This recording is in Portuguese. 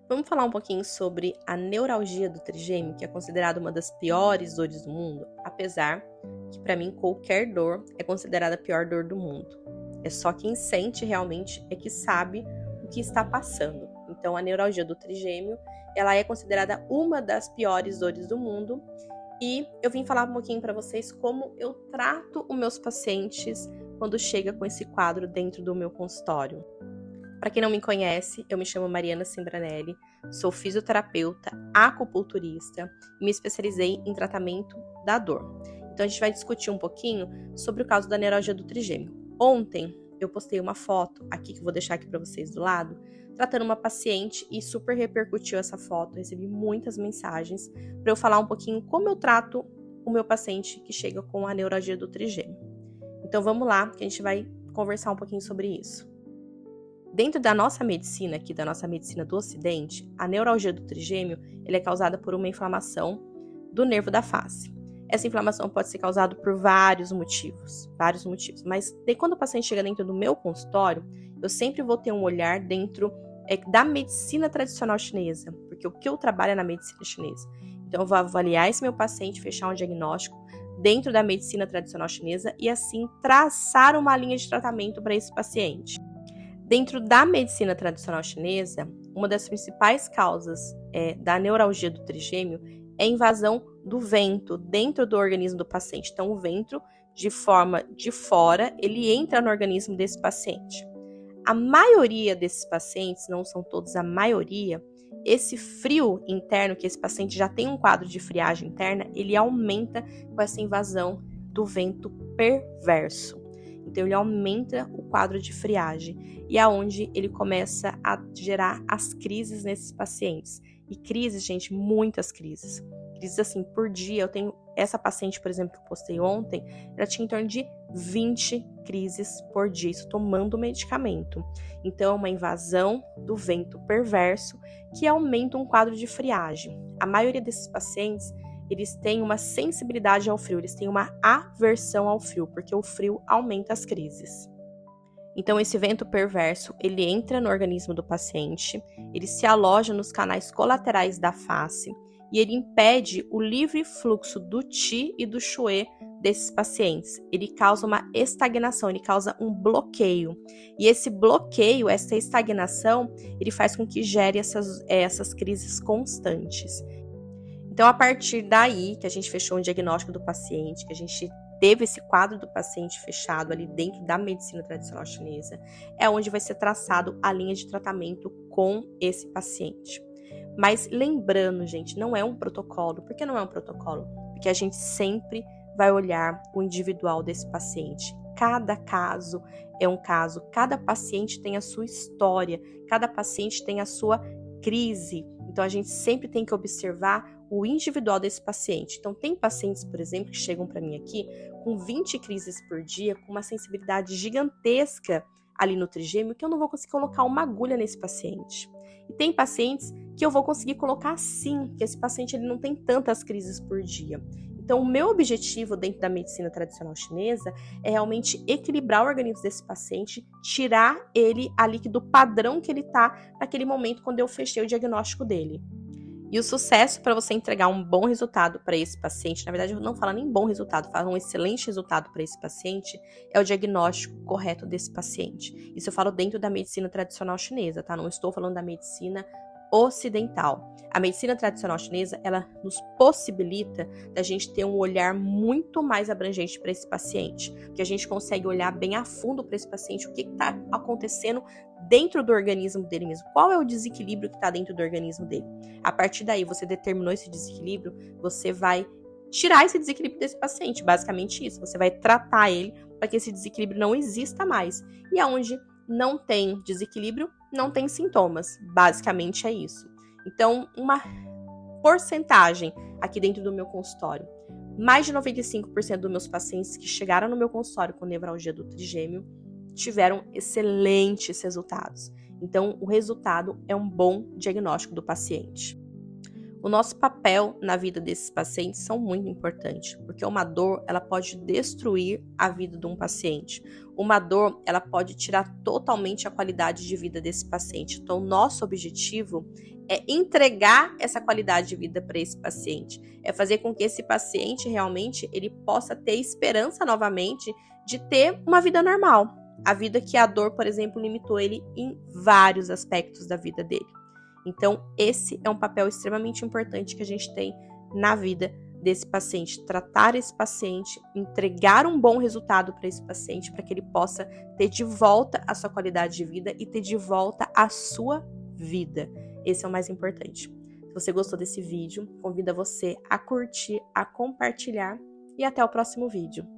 Vamos falar um pouquinho sobre a neuralgia do trigêmeo, que é considerada uma das piores dores do mundo, apesar que para mim qualquer dor é considerada a pior dor do mundo. É só quem sente realmente é que sabe o que está passando. Então a neuralgia do trigêmeo, ela é considerada uma das piores dores do mundo, e eu vim falar um pouquinho para vocês como eu trato os meus pacientes quando chega com esse quadro dentro do meu consultório. Para quem não me conhece, eu me chamo Mariana Cimbranelli, sou fisioterapeuta, acupunturista e me especializei em tratamento da dor. Então a gente vai discutir um pouquinho sobre o caso da neuralgia do trigêmeo. Ontem eu postei uma foto aqui que eu vou deixar aqui para vocês do lado, tratando uma paciente e super repercutiu essa foto, recebi muitas mensagens para eu falar um pouquinho como eu trato o meu paciente que chega com a neuralgia do trigêmeo. Então vamos lá, que a gente vai conversar um pouquinho sobre isso. Dentro da nossa medicina, aqui da nossa medicina do Ocidente, a neuralgia do trigêmeo é causada por uma inflamação do nervo da face. Essa inflamação pode ser causada por vários motivos, mas quando o paciente chega dentro do meu consultório, eu sempre vou ter um olhar dentro da medicina tradicional chinesa, porque o que eu trabalho é na medicina chinesa. Então eu vou avaliar esse meu paciente, fechar um diagnóstico dentro da medicina tradicional chinesa e assim traçar uma linha de tratamento para esse paciente. Dentro da medicina tradicional chinesa, uma das principais causas da neuralgia do trigêmeo é a invasão do vento dentro do organismo do paciente. Então, o vento, de forma de fora, ele entra no organismo desse paciente. A maioria desses pacientes, não são todos, a maioria, esse frio interno, que esse paciente já tem um quadro de friagem interna, ele aumenta com essa invasão do vento perverso. Então, ele aumenta o quadro de friagem e é onde ele começa a gerar as crises nesses pacientes. E crises, gente, muitas crises. Crises assim, por dia. Eu tenho essa paciente, por exemplo, que eu postei ontem, ela tinha em torno de 20 crises por dia, isso tomando medicamento. Então, é uma invasão do vento perverso que aumenta um quadro de friagem. A maioria desses pacientes, eles têm uma sensibilidade ao frio, eles têm uma aversão ao frio, porque o frio aumenta as crises. Então, esse vento perverso, ele entra no organismo do paciente, ele se aloja nos canais colaterais da face e ele impede o livre fluxo do Qi e do Xue desses pacientes. Ele causa uma estagnação, ele causa um bloqueio. E esse bloqueio, essa estagnação, ele faz com que gere essas crises constantes. Então, a partir daí que a gente fechou um diagnóstico do paciente, que a gente teve esse quadro do paciente fechado ali dentro da medicina tradicional chinesa, é onde vai ser traçado a linha de tratamento com esse paciente. Mas lembrando, gente, não é um protocolo. Por que não é um protocolo? Porque a gente sempre vai olhar o individual desse paciente. Cada caso é um caso, cada paciente tem a sua história, cada paciente tem a sua crise. Então, a gente sempre tem que observar o individual desse paciente. Então, tem pacientes, por exemplo, que chegam para mim aqui com 20 crises por dia, com uma sensibilidade gigantesca ali no trigêmeo, que eu não vou conseguir colocar uma agulha nesse paciente. E tem pacientes que eu vou conseguir colocar sim, que esse paciente ele não tem tantas crises por dia. Então, o meu objetivo dentro da medicina tradicional chinesa é realmente equilibrar o organismo desse paciente, tirar ele ali do padrão que ele está naquele momento quando eu fechei o diagnóstico dele. E o sucesso para você entregar um bom resultado para esse paciente, na verdade eu não falo nem bom resultado, falo um excelente resultado para esse paciente, é o diagnóstico correto desse paciente. Isso eu falo dentro da medicina tradicional chinesa, tá? Não estou falando da medicina ocidental. A medicina tradicional chinesa, ela nos possibilita da gente ter um olhar muito mais abrangente para esse paciente, que a gente consegue olhar bem a fundo para esse paciente, o que está acontecendo dentro do organismo dele mesmo, qual é o desequilíbrio que está dentro do organismo dele. A partir daí, você determinou esse desequilíbrio, você vai tirar esse desequilíbrio desse paciente, basicamente isso, você vai tratar ele para que esse desequilíbrio não exista mais. E aonde não tem desequilíbrio, não tem sintomas. Basicamente é isso. Então, uma porcentagem aqui dentro do meu consultório. Mais de 95% dos meus pacientes que chegaram no meu consultório com nevralgia do trigêmeo tiveram excelentes resultados. Então, o resultado é um bom diagnóstico do paciente. O nosso papel na vida desses pacientes são muito importantes, porque uma dor, ela pode destruir a vida de um paciente. Uma dor, ela pode tirar totalmente a qualidade de vida desse paciente. Então, nosso objetivo é entregar essa qualidade de vida para esse paciente, é fazer com que esse paciente realmente ele possa ter esperança novamente de ter uma vida normal. A vida que a dor, por exemplo, limitou ele em vários aspectos da vida dele. Então, esse é um papel extremamente importante que a gente tem na vida desse paciente. Tratar esse paciente, entregar um bom resultado para esse paciente, para que ele possa ter de volta a sua qualidade de vida e ter de volta a sua vida. Esse é o mais importante. Se você gostou desse vídeo, convido você a curtir, a compartilhar e até o próximo vídeo.